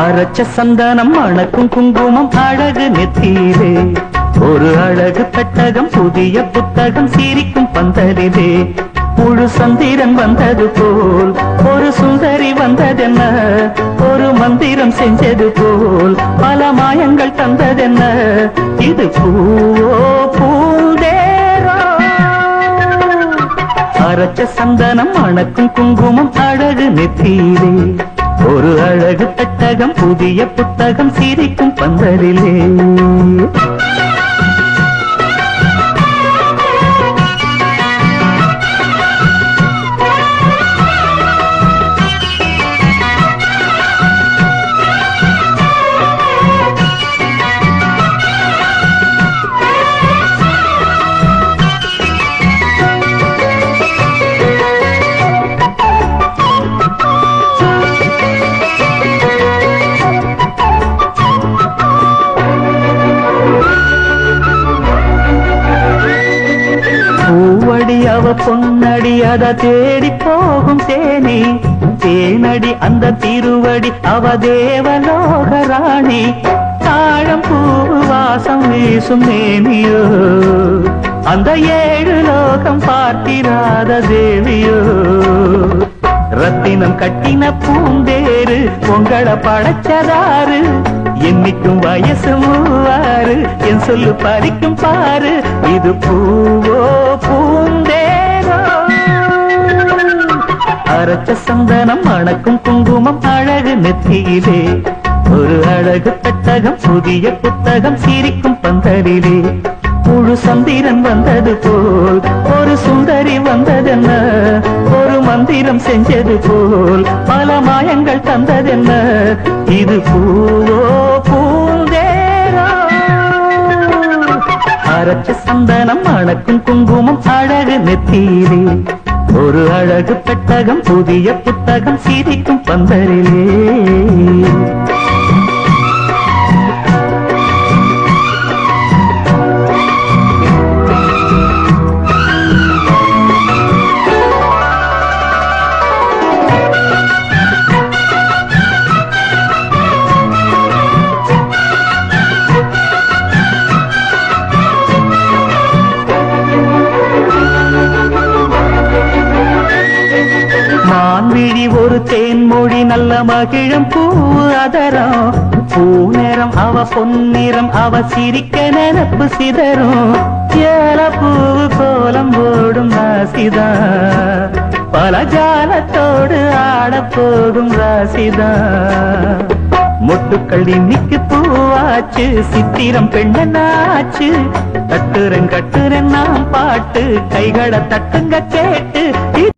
அரைச்ச சந்தனம் மணக்கும் குங்குமம் அழகு நெத்தியிலே ஒரு அழகு பெட்டகம் புதிய புத்தகம் சிரிக்கும் பந்தலிலே முழு சந்திரன் வந்தது போல் ஒரு சுந்தரி வந்ததென்ன ஒரு மந்திரம் செஞ்சது போல் பல மாயங்கள் தந்ததென்ன இது பூவோ பூந்தேரோ அரைச்ச சந்தனம் மணக்கும் குங்குமம் அழகு நெத்தியிலே ஒரு அழகு பெட்டகம் புதிய புத்தகம் சிரிக்கும் பந்தலிலே அவ பொன்னடி அத தேடி போகும் தேனி தேனடி அந்த திருவடி அவ தேவலோக ராணி தாழம் பூ வாசம் வீசும் மேனியோ அந்த ஏழு லோகம் பார்த்திராத தேவியோ ரத்தினம் கட்டின பூந்தேரு உங்களை படைச்சதாரு என்னைக்கும் வயசு மூவாறு என் சொல்லு பறிக்கும் பாரு இது பூவோ பூந்தேரோ அரைச்ச சந்தனம் மணக்கும் குங்குமம் அழகு நெத்தியிலே ஒரு அழகு பெட்டகம் புதிய புத்தகம் சிரிக்கும் பந்தலிலே முழு சந்திரன் வந்தது போல் ஒரு சுந்தரி வந்ததென்ன ஒரு மந்திரம் செஞ்சது போல் பல மாயங்கள் தந்ததென்ன இது பூவோ பூந்தேரோ அரைச்ச சந்தனம் மணக்கும் குங்குமம் அழகு நெத்தியிலே ஒரு அழகு பெட்டகம் புதிய புத்தகம் சிரிக்கும் பந்தலிலே மான்விழி ஒரு தேன்மொழி நல்ல மகிழம் பூ அதரம் பூநேரம் அவ பொன்னிறம் அவ சிரிக்க நினப்பு சிதறும் ஏல பூவு கோலம் போடும் ராசிதா பல ஜாலத்தோடு ஆட போகும் ராசிதா மொட்டுக்கள் இன்னைக்கு பூவாச்சு சித்திரம் பெண்ணாச்சு தட்டுறன் கட்டுறன் நாம் பாட்டு கைகளை தட்டுங்க கேட்டு